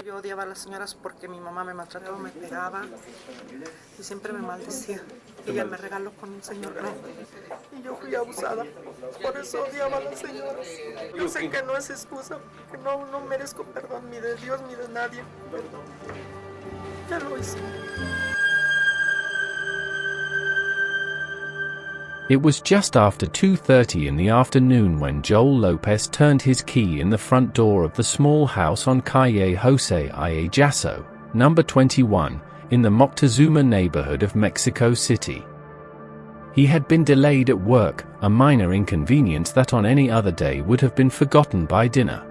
Yo odiaba a las señoras porque mi mamá me maltrataba, me pegaba y siempre me maldecía. Ella me regaló con un señor y yo fui abusada. Por eso odiaba a las señoras. Yo sé que no es excusa, que no merezco perdón ni de Dios ni de nadie. Perdón. Ya lo hice. It was just after 2:30 in the afternoon when Joel Lopez turned his key in the front door of the small house on Calle Jose I. Jasso, number 21, in the Moctezuma neighborhood of Mexico City. He had been delayed at work, a minor inconvenience that on any other day would have been forgotten by dinner.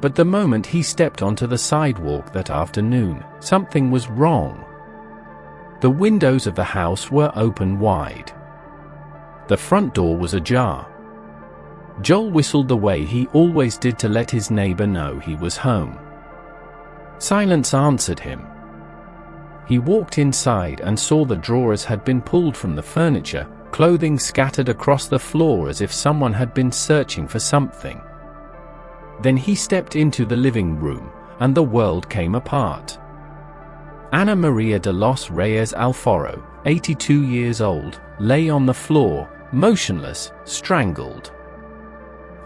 But the moment he stepped onto the sidewalk that afternoon, something was wrong. The windows of the house were open wide. The front door was ajar. Joel whistled the way he always did to let his neighbor know he was home. Silence answered him. He walked inside and saw the drawers had been pulled from the furniture, clothing scattered across the floor as if someone had been searching for something. Then he stepped into the living room, and the world came apart. Ana Maria de los Reyes Alfaro, 82 years old, lay on the floor, motionless, strangled.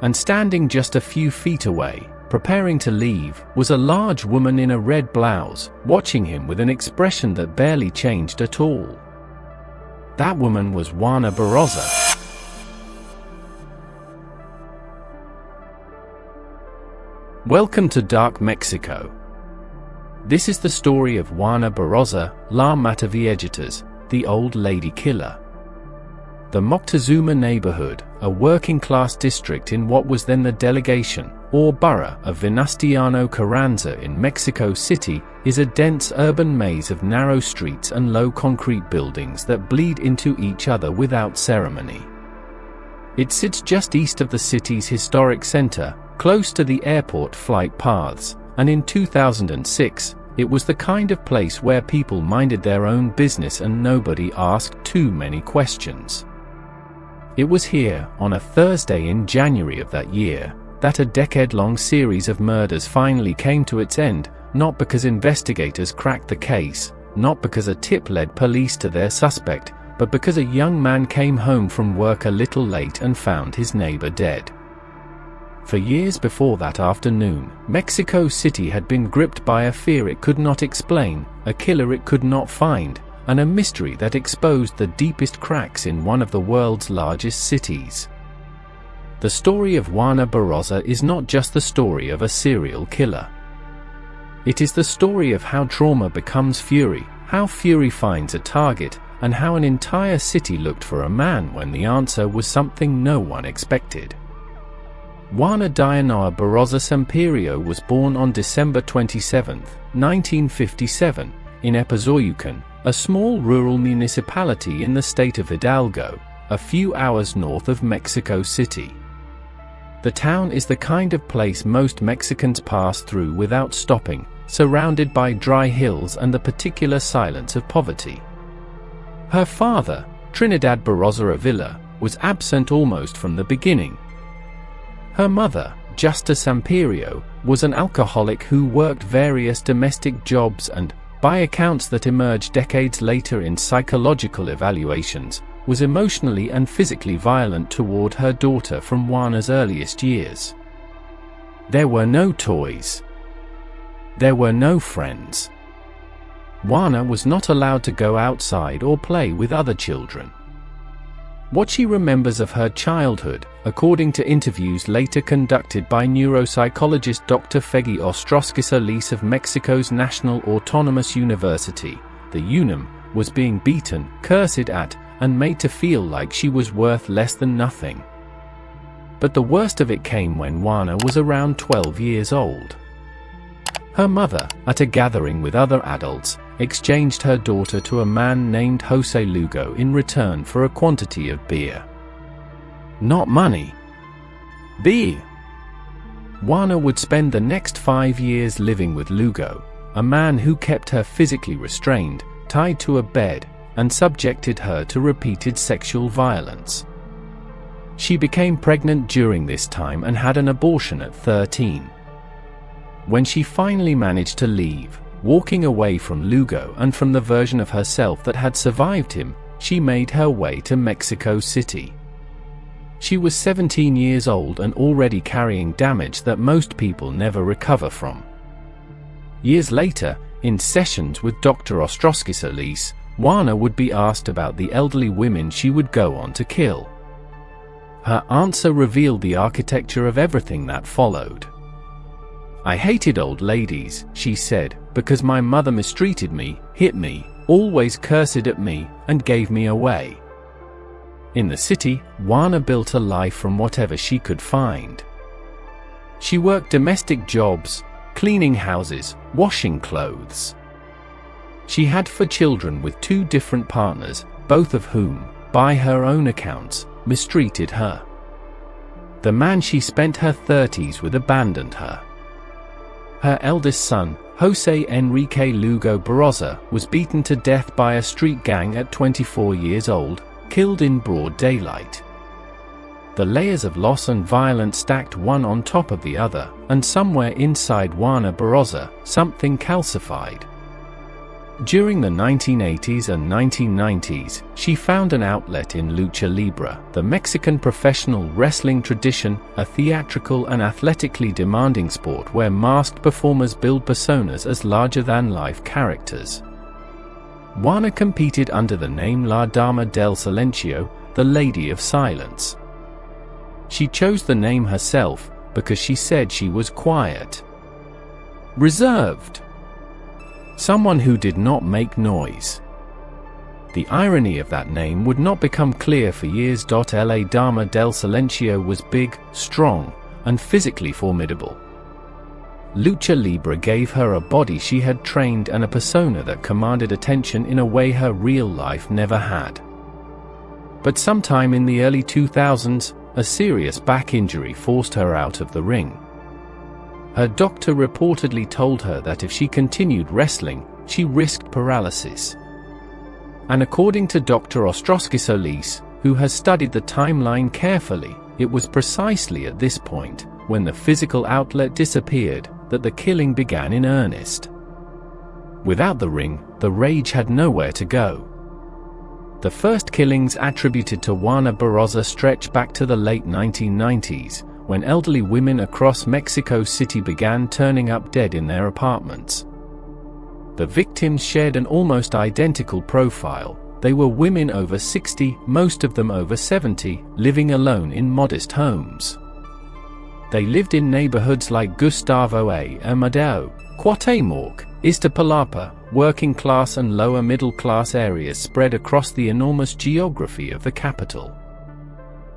And standing just a few feet away, preparing to leave, was a large woman in a red blouse, watching him with an expression that barely changed at all. That woman was Juana Barraza. Welcome to Dark Mexico. This is the story of Juana Barraza, La Mataviejitas, the Old Lady Killer. The Moctezuma neighborhood, a working-class district in what was then the delegation, or borough, of Venustiano Carranza in Mexico City, is a dense urban maze of narrow streets and low concrete buildings that bleed into each other without ceremony. It sits just east of the city's historic center, close to the airport flight paths, and in 2006, it was the kind of place where people minded their own business and nobody asked too many questions. It was here, on a Thursday in January of that year, that a decade-long series of murders finally came to its end, not because investigators cracked the case, not because a tip led police to their suspect, but because a young man came home from work a little late and found his neighbor dead. For years before that afternoon, Mexico City had been gripped by a fear it could not explain, a killer it could not find, and a mystery that exposed the deepest cracks in one of the world's largest cities. The story of Juana Barraza is not just the story of a serial killer. It is the story of how trauma becomes fury, how fury finds a target, and how an entire city looked for a man when the answer was something no one expected. Juana Diana Barraza Samperio was born on December 27, 1957, in Epazoyucan, a small rural municipality in the state of Hidalgo, a few hours north of Mexico City. The town is the kind of place most Mexicans pass through without stopping, surrounded by dry hills and the particular silence of poverty. Her father, Trinidad Barraza Avila, was absent almost from the beginning. Her mother, Justa Samperio, was an alcoholic who worked various domestic jobs and, by accounts that emerged decades later in psychological evaluations, was emotionally and physically violent toward her daughter from Juana's earliest years. There were no toys. There were no friends. Juana was not allowed to go outside or play with other children. What she remembers of her childhood, according to interviews later conducted by neuropsychologist Dr. Feggy Ostrowski Solis of Mexico's National Autonomous University, the UNAM, was being beaten, cursed at, and made to feel like she was worth less than nothing. But the worst of it came when Juana was around 12 years old. Her mother, at a gathering with other adults, exchanged her daughter to a man named Jose Lugo in return for a quantity of beer. Not money. Beer. Juana would spend the next 5 years living with Lugo, a man who kept her physically restrained, tied to a bed, and subjected her to repeated sexual violence. She became pregnant during this time and had an abortion at 13. When she finally managed to leave, walking away from Lugo and from the version of herself that had survived him, she made her way to Mexico City. She was 17 years old and already carrying damage that most people never recover from. Years later, in sessions with Dr. Ostrowski Solis, Juana would be asked about the elderly women she would go on to kill. Her answer revealed the architecture of everything that followed. "I hated old ladies," she said, "because my mother mistreated me, hit me, always cursed at me, and gave me away." In the city, Juana built a life from whatever she could find. She worked domestic jobs, cleaning houses, washing clothes. She had 4 children with 2 different partners, both of whom, by her own accounts, mistreated her. The man she spent her 30s with abandoned her. Her eldest son, Jose Enrique Lugo Barraza, was beaten to death by a street gang at 24 years old, killed in broad daylight. The layers of loss and violence stacked one on top of the other, and somewhere inside Juana Barraza, something calcified. During the 1980s and 1990s, she found an outlet in lucha libre, the Mexican professional wrestling tradition, a theatrical and athletically demanding sport where masked performers build personas as larger-than-life characters. Juana competed under the name La Dama del Silencio, the Lady of Silence. She chose the name herself because she said she was quiet, reserved, someone who did not make noise. The irony of that name would not become clear for years. La Dama del Silencio was big, strong, and physically formidable. Lucha Libre gave her a body she had trained and a persona that commanded attention in a way her real life never had. But sometime in the early 2000s, a serious back injury forced her out of the ring. Her doctor reportedly told her that if she continued wrestling, she risked paralysis. And according to Dr. Ostrowski Solis, who has studied the timeline carefully, it was precisely at this point, when the physical outlet disappeared, that the killing began in earnest. Without the ring, the rage had nowhere to go. The first killings attributed to Juana Barraza stretch back to the late 1990s, when elderly women across Mexico City began turning up dead in their apartments. The victims shared an almost identical profile. They were women over 60, most of them over 70, living alone in modest homes. They lived in neighborhoods like Gustavo A. Amadeo, Cuauhtémoc, Iztapalapa, working class and lower middle class areas spread across the enormous geography of the capital.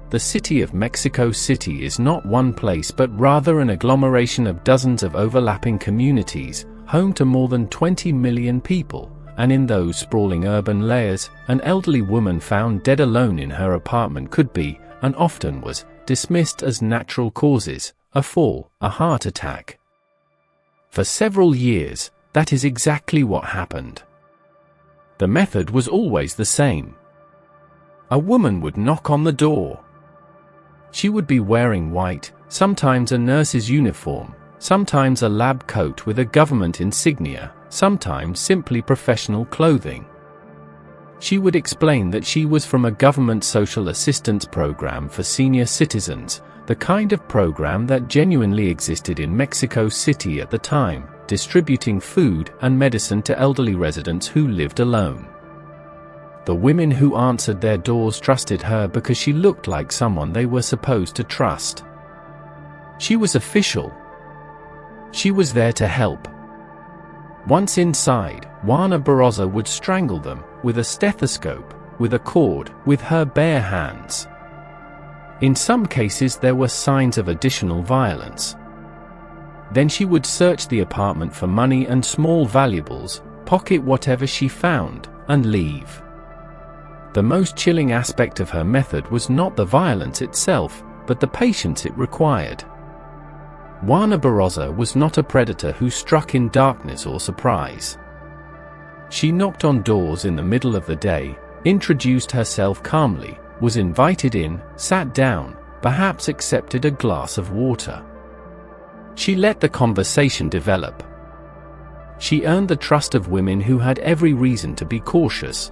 The city of Mexico City is not one place but rather an agglomeration of dozens of overlapping communities, home to more than 20 million people, and in those sprawling urban layers, an elderly woman found dead alone in her apartment could be, and often was, dismissed as natural causes, a fall, a heart attack. For several years, that is exactly what happened. The method was always the same. A woman would knock on the door. She would be wearing white, sometimes a nurse's uniform, sometimes a lab coat with a government insignia, sometimes simply professional clothing. She would explain that she was from a government social assistance program for senior citizens, the kind of program that genuinely existed in Mexico City at the time, distributing food and medicine to elderly residents who lived alone. The women who answered their doors trusted her because she looked like someone they were supposed to trust. She was official. She was there to help. Once inside, Juana Barraza would strangle them, with a stethoscope, with a cord, with her bare hands. In some cases there were signs of additional violence. Then she would search the apartment for money and small valuables, pocket whatever she found, and leave. The most chilling aspect of her method was not the violence itself, but the patience it required. Juana Barraza was not a predator who struck in darkness or surprise. She knocked on doors in the middle of the day, introduced herself calmly, was invited in, sat down, perhaps accepted a glass of water. She let the conversation develop. She earned the trust of women who had every reason to be cautious.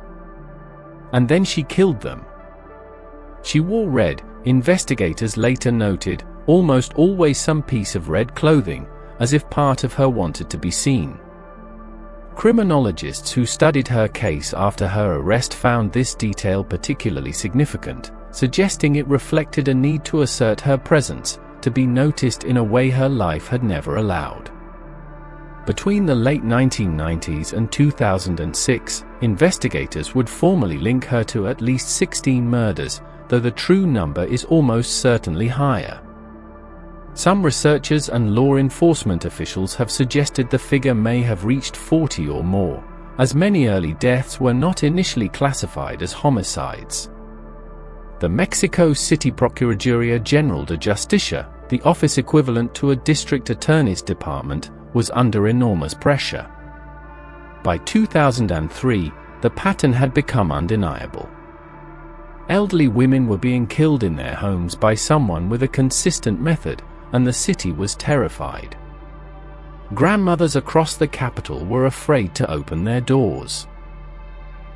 And then she killed them. She wore red, investigators later noted, almost always some piece of red clothing, as if part of her wanted to be seen. Criminologists who studied her case after her arrest found this detail particularly significant, suggesting it reflected a need to assert her presence, to be noticed in a way her life had never allowed. Between the late 1990s and 2006, investigators would formally link her to at least 16 murders, though the true number is almost certainly higher. Some researchers and law enforcement officials have suggested the figure may have reached 40 or more, as many early deaths were not initially classified as homicides. The Mexico City Procuraduría General de Justicia, the office equivalent to a district attorney's department, was under enormous pressure. By 2003, the pattern had become undeniable. Elderly women were being killed in their homes by someone with a consistent method, and the city was terrified. Grandmothers across the capital were afraid to open their doors.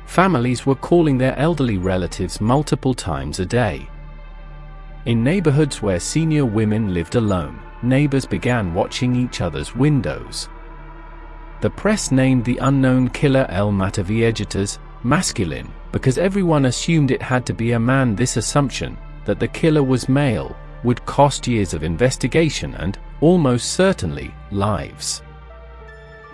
Families were calling their elderly relatives multiple times a day. In neighborhoods where senior women lived alone, neighbors began watching each other's windows. The press named the unknown killer El Mataviejitas masculine, because everyone assumed it had to be a man. This assumption, that the killer was male, would cost years of investigation and, almost certainly, lives.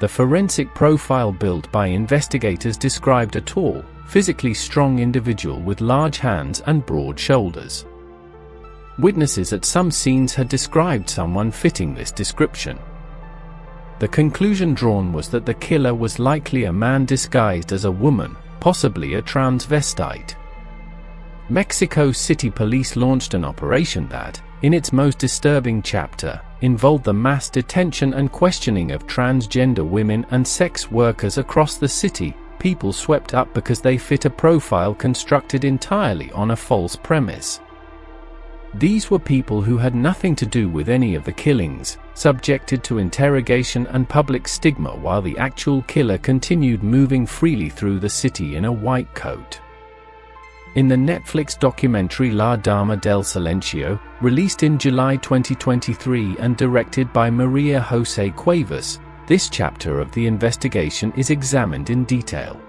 The forensic profile built by investigators described a tall, physically strong individual with large hands and broad shoulders. Witnesses at some scenes had described someone fitting this description. The conclusion drawn was that the killer was likely a man disguised as a woman, possibly a transvestite. Mexico City Police launched an operation that, in its most disturbing chapter, involved the mass detention and questioning of transgender women and sex workers across the city, people swept up because they fit a profile constructed entirely on a false premise. These were people who had nothing to do with any of the killings, subjected to interrogation and public stigma while the actual killer continued moving freely through the city in a white coat. In the Netflix documentary La Dama del Silencio, released in July 2023 and directed by Maria Jose Cuevas, this chapter of the investigation is examined in detail.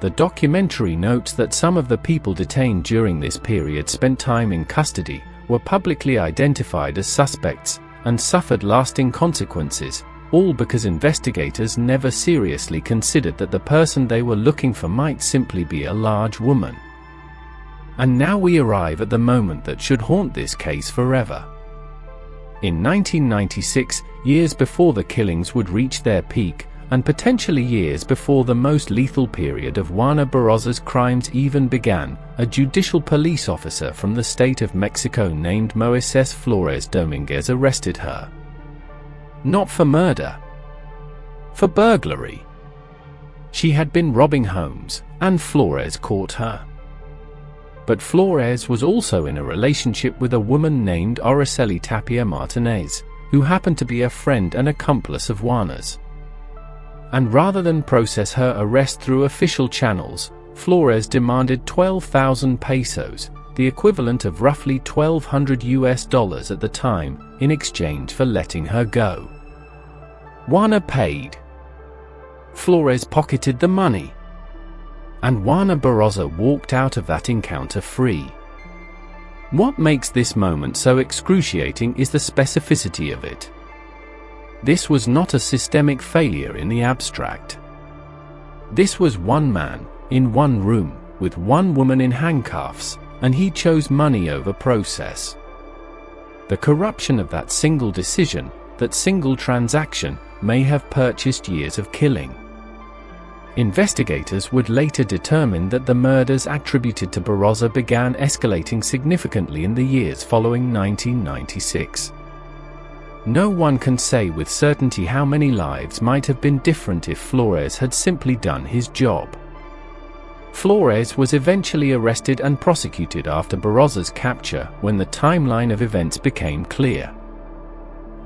The documentary notes that some of the people detained during this period spent time in custody, were publicly identified as suspects, and suffered lasting consequences, all because investigators never seriously considered that the person they were looking for might simply be a large woman. And now we arrive at the moment that should haunt this case forever. In 1996, years before the killings would reach their peak, and potentially years before the most lethal period of Juana Barraza's crimes even began, a judicial police officer from the state of Mexico named Moises Flores Dominguez arrested her. Not for murder. For burglary. She had been robbing homes, and Flores caught her. But Flores was also in a relationship with a woman named Araceli Tapia Martinez, who happened to be a friend and accomplice of Juana's. And rather than process her arrest through official channels, Flores demanded 12,000 pesos, the equivalent of roughly $1,200 at the time, in exchange for letting her go. Juana paid. Flores pocketed the money. And Juana Barraza walked out of that encounter free. What makes this moment so excruciating is the specificity of it. This was not a systemic failure in the abstract. This was one man, in one room, with one woman in handcuffs, and he chose money over process. The corruption of that single decision, that single transaction, may have purchased years of killing. Investigators would later determine that the murders attributed to Barraza began escalating significantly in the years following 1996. No one can say with certainty how many lives might have been different if Flores had simply done his job. Flores was eventually arrested and prosecuted after Barraza's capture when the timeline of events became clear.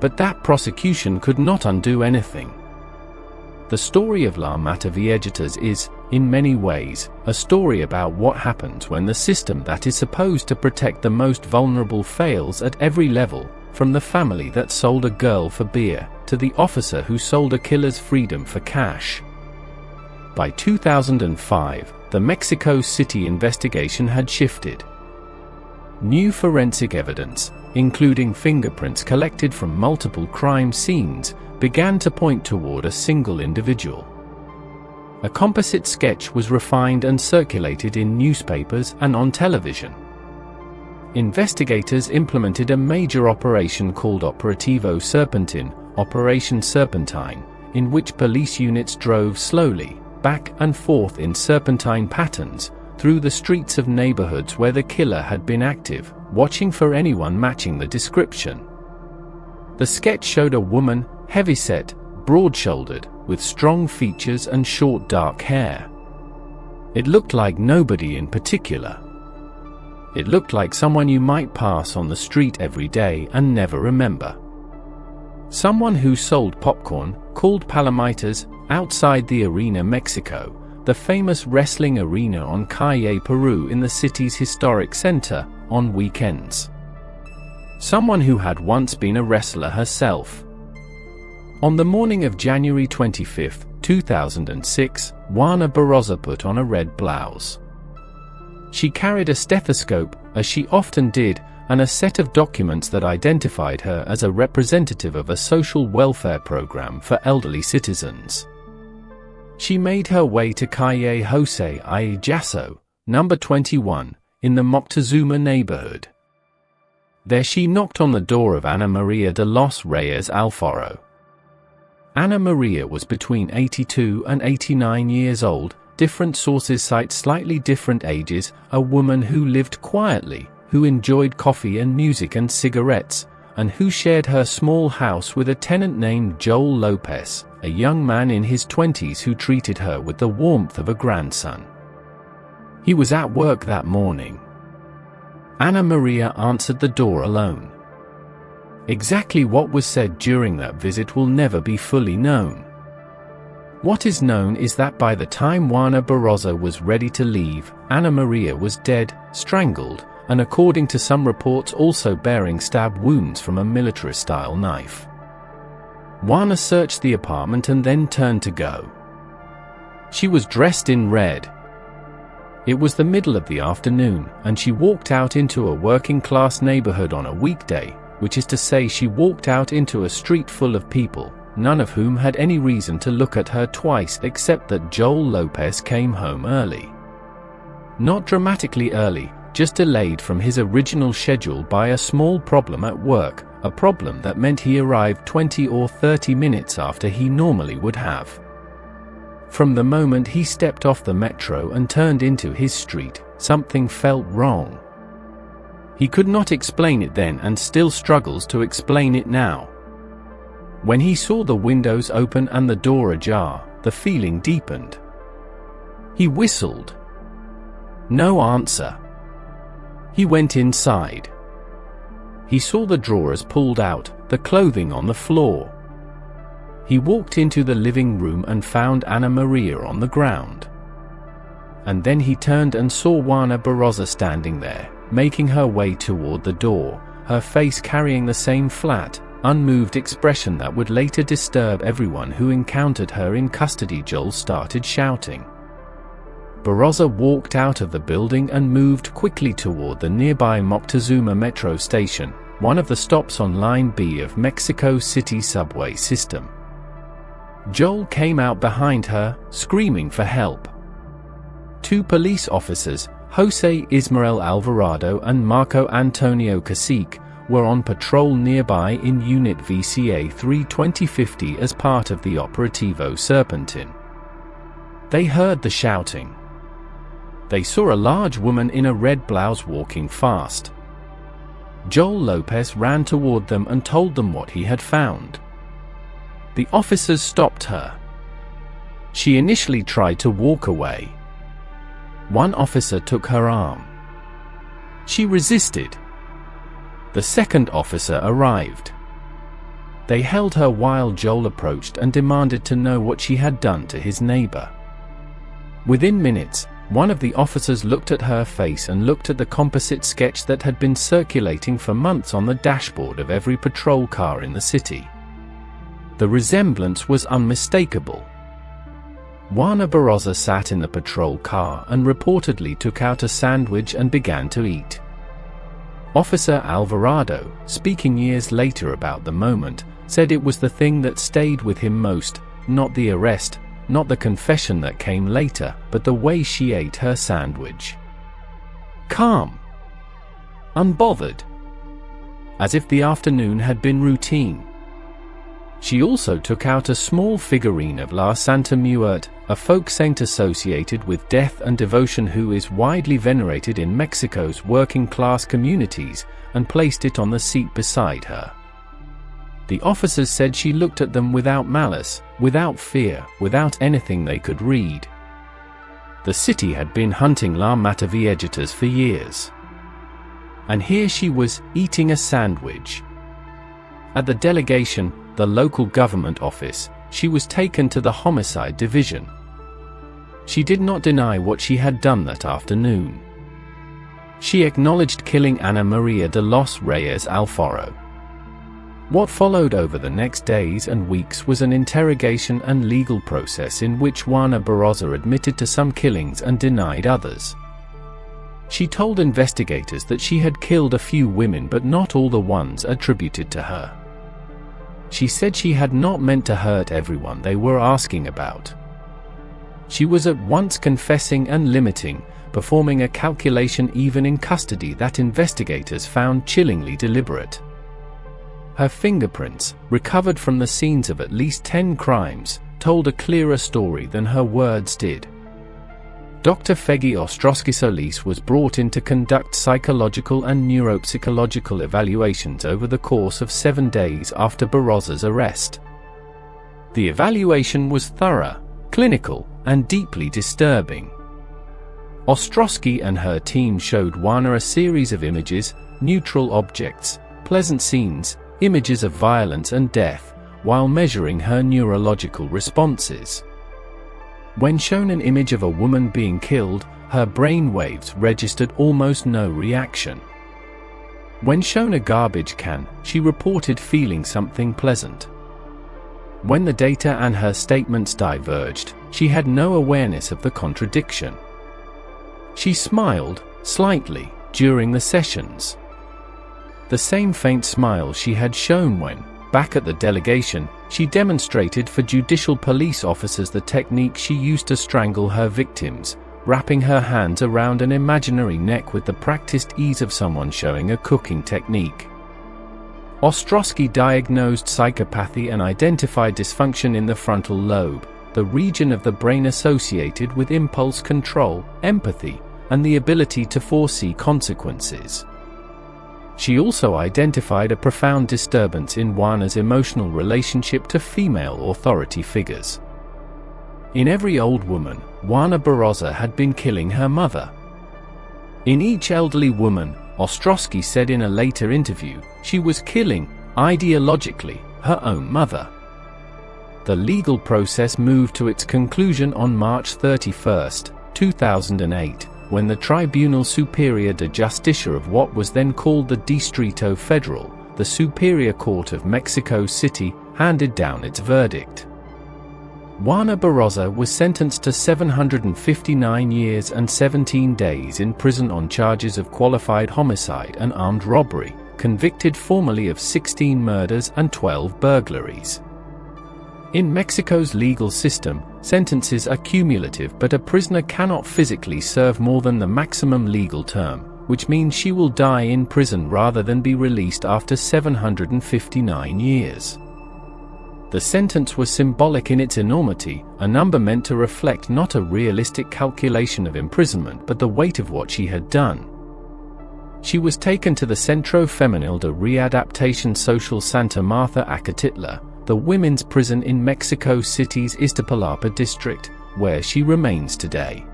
but that prosecution could not undo anything. The story of La Mataviejitas is, in many ways, a story about what happens when the system that is supposed to protect the most vulnerable fails at every level, from the family that sold a girl for beer, to the officer who sold a killer's freedom for cash. By 2005, the Mexico City investigation had shifted. New forensic evidence, including fingerprints collected from multiple crime scenes, began to point toward a single individual. A composite sketch was refined and circulated in newspapers and on television. Investigators implemented a major operation called Operativo Serpentin, Operation Serpentine, in which police units drove slowly, back and forth in serpentine patterns, through the streets of neighborhoods where the killer had been active, watching for anyone matching the description. The sketch showed a woman, heavyset, broad-shouldered, with strong features and short dark hair. It looked like nobody in particular. It looked like someone you might pass on the street every day and never remember. Someone who sold popcorn, called Palomitas, outside the Arena Mexico, the famous wrestling arena on Calle Peru in the city's historic center, on weekends. Someone who had once been a wrestler herself. On the morning of January 25, 2006, Juana Barraza put on a red blouse. She carried a stethoscope, as she often did, and a set of documents that identified her as a representative of a social welfare program for elderly citizens. She made her way to Calle Jose I. Jasso, number 21, in the Moctezuma neighborhood. There she knocked on the door of Ana Maria de los Reyes Alfaro. Ana Maria was between 82 and 89 years old, different sources cite slightly different ages, a woman who lived quietly, who enjoyed coffee and music and cigarettes, and who shared her small house with a tenant named Joel Lopez, a young man in his 20s who treated her with the warmth of a grandson. He was at work that morning. Ana Maria answered the door alone. Exactly what was said during that visit will never be fully known. What is known is that by the time Juana Barraza was ready to leave, Ana Maria was dead, strangled, and according to some reports also bearing stab wounds from a military-style knife. Juana searched the apartment and then turned to go. She was dressed in red. It was the middle of the afternoon, and she walked out into a working-class neighborhood on a weekday, which is to say she walked out into a street full of people, none of whom had any reason to look at her twice except that Joel Lopez came home early. Not dramatically early, just delayed from his original schedule by a small problem at work, a problem that meant he arrived 20 or 30 minutes after he normally would have. From the moment he stepped off the metro and turned into his street, something felt wrong. He could not explain it then and still struggles to explain it now. When he saw the windows open and the door ajar, the feeling deepened. He whistled. No answer. He went inside. He saw the drawers pulled out, the clothing on the floor. He walked into the living room and found Ana Maria on the ground. And then he turned and saw Juana Barraza standing there, making her way toward the door, her face carrying the same flat, unmoved expression that would later disturb everyone who encountered her in custody. Joel started shouting. Barraza walked out of the building and moved quickly toward the nearby Moctezuma metro station, one of the stops on Line B of Mexico City subway system. Joel came out behind her, screaming for help. Two police officers, Jose Ismael Alvarado and Marco Antonio Cacique, were on patrol nearby in Unit VCA 32050 as part of the Operativo Serpentin. They heard the shouting. They saw a large woman in a red blouse walking fast. Joel Lopez ran toward them and told them what he had found. The officers stopped her. She initially tried to walk away. One officer took her arm. She resisted. The second officer arrived. They held her while Joel approached and demanded to know what she had done to his neighbor. Within minutes, one of the officers looked at her face and looked at the composite sketch that had been circulating for months on the dashboard of every patrol car in the city. The resemblance was unmistakable. Juana Barraza sat in the patrol car and reportedly took out a sandwich and began to eat. Officer Alvarado, speaking years later about the moment, said it was the thing that stayed with him most, not the arrest, not the confession that came later, but the way she ate her sandwich. Calm. Unbothered. As if the afternoon had been routine. She also took out a small figurine of La Santa Muerte, a folk saint associated with death and devotion who is widely venerated in Mexico's working-class communities, and placed it on the seat beside her. The officers said she looked at them without malice, without fear, without anything they could read. The city had been hunting La Mataviejitas for years. And here she was, eating a sandwich. At the delegation, the local government office, she was taken to the homicide division. She did not deny what she had done that afternoon. She acknowledged killing Ana Maria de los Reyes Alfaro. What followed over the next days and weeks was an interrogation and legal process in which Juana Barraza admitted to some killings and denied others. She told investigators that she had killed a few women but not all the ones attributed to her. She said she had not meant to hurt everyone they were asking about. She was at once confessing and limiting, performing a calculation even in custody that investigators found chillingly deliberate. Her fingerprints, recovered from the scenes of at least 10 crimes, told a clearer story than her words did. Dr. Feggy Ostrowski Solis was brought in to conduct psychological and neuropsychological evaluations over the course of 7 days after Barraza's arrest. The evaluation was thorough, clinical, and deeply disturbing. Ostrowski and her team showed Juana a series of images, neutral objects, pleasant scenes, images of violence and death, while measuring her neurological responses. When shown an image of a woman being killed, her brain waves registered almost no reaction. When shown a garbage can, she reported feeling something pleasant. When the data and her statements diverged, she had no awareness of the contradiction. She smiled, slightly, during the sessions. The same faint smile she had shown when, back at the delegation, she demonstrated for judicial police officers the technique she used to strangle her victims, wrapping her hands around an imaginary neck with the practiced ease of someone showing a cooking technique. Ostrowski diagnosed psychopathy and identified dysfunction in the frontal lobe, the region of the brain associated with impulse control, empathy, and the ability to foresee consequences. She also identified a profound disturbance in Juana's emotional relationship to female authority figures. In every old woman, Juana Barraza had been killing her mother. In each elderly woman, Ostrowski said in a later interview, she was killing, ideologically, her own mother. The legal process moved to its conclusion on March 31, 2008. When the Tribunal Superior de Justicia of what was then called the Distrito Federal, the Superior Court of Mexico City, handed down its verdict. Juana Barraza was sentenced to 759 years and 17 days in prison on charges of qualified homicide and armed robbery, convicted formally of 16 murders and 12 burglaries. In Mexico's legal system, sentences are cumulative, but a prisoner cannot physically serve more than the maximum legal term, which means she will die in prison rather than be released after 759 years. The sentence was symbolic in its enormity, a number meant to reflect not a realistic calculation of imprisonment but the weight of what she had done. She was taken to the Centro Femenil de Readaptación Social Santa Marta Acatitla, the women's prison in Mexico City's Iztapalapa district, where she remains today.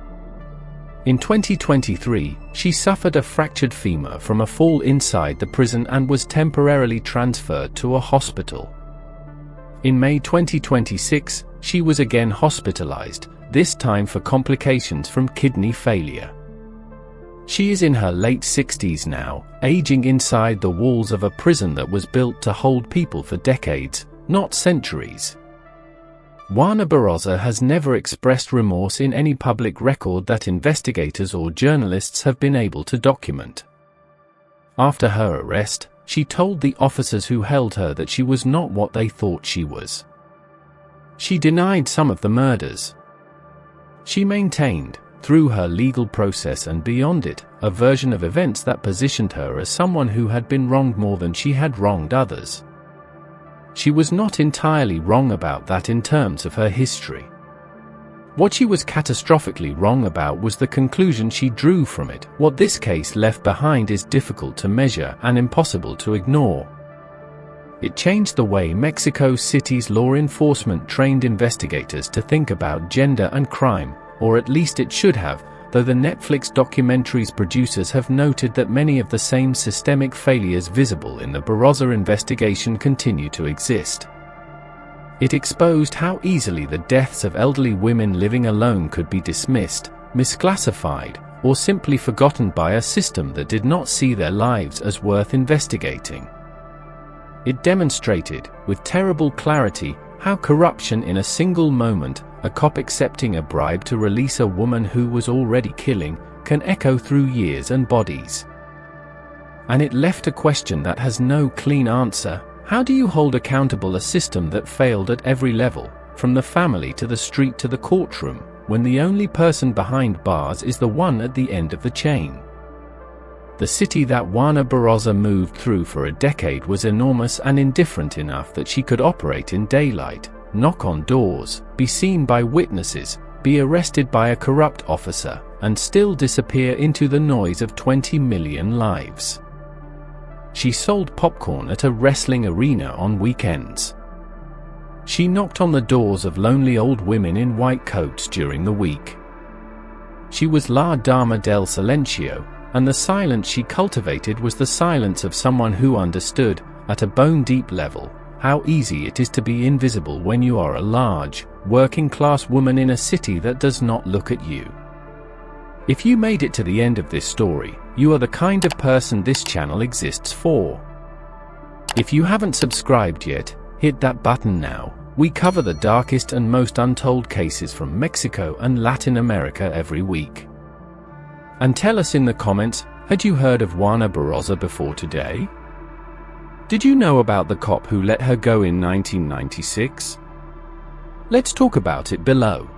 In 2023, she suffered a fractured femur from a fall inside the prison and was temporarily transferred to a hospital. In May 2026, she was again hospitalized, this time for complications from kidney failure. She is in her late 60s now, aging inside the walls of a prison that was built to hold people for decades, not centuries. Juana Barraza has never expressed remorse in any public record that investigators or journalists have been able to document. After her arrest, she told the officers who held her that she was not what they thought she was. She denied some of the murders. She maintained, through her legal process and beyond it, a version of events that positioned her as someone who had been wronged more than she had wronged others. She was not entirely wrong about that in terms of her history. What she was catastrophically wrong about was the conclusion she drew from it. What this case left behind is difficult to measure and impossible to ignore. It changed the way Mexico City's law enforcement trained investigators to think about gender and crime, or at least it should have, though the Netflix documentary's producers have noted that many of the same systemic failures visible in the Barraza investigation continue to exist. It exposed how easily the deaths of elderly women living alone could be dismissed, misclassified, or simply forgotten by a system that did not see their lives as worth investigating. It demonstrated, with terrible clarity, how corruption in a single moment, a cop accepting a bribe to release a woman who was already killing, can echo through years and bodies. And it left a question that has no clean answer. How do you hold accountable a system that failed at every level, from the family to the street to the courtroom, when the only person behind bars is the one at the end of the chain? The city that Juana Barraza moved through for a decade was enormous and indifferent enough that she could operate in daylight, knock on doors, be seen by witnesses, be arrested by a corrupt officer, and still disappear into the noise of 20 million lives. She sold popcorn at a wrestling arena on weekends. She knocked on the doors of lonely old women in white coats during the week. She was La Dama del Silencio, and the silence she cultivated was the silence of someone who understood, at a bone-deep level, how easy it is to be invisible when you are a large, working-class woman in a city that does not look at you. If you made it to the end of this story, you are the kind of person this channel exists for. If you haven't subscribed yet, hit that button now. We cover the darkest and most untold cases from Mexico and Latin America every week. And tell us in the comments, had you heard of Juana Barraza before today? Did you know about the cop who let her go in 1996? Let's talk about it below.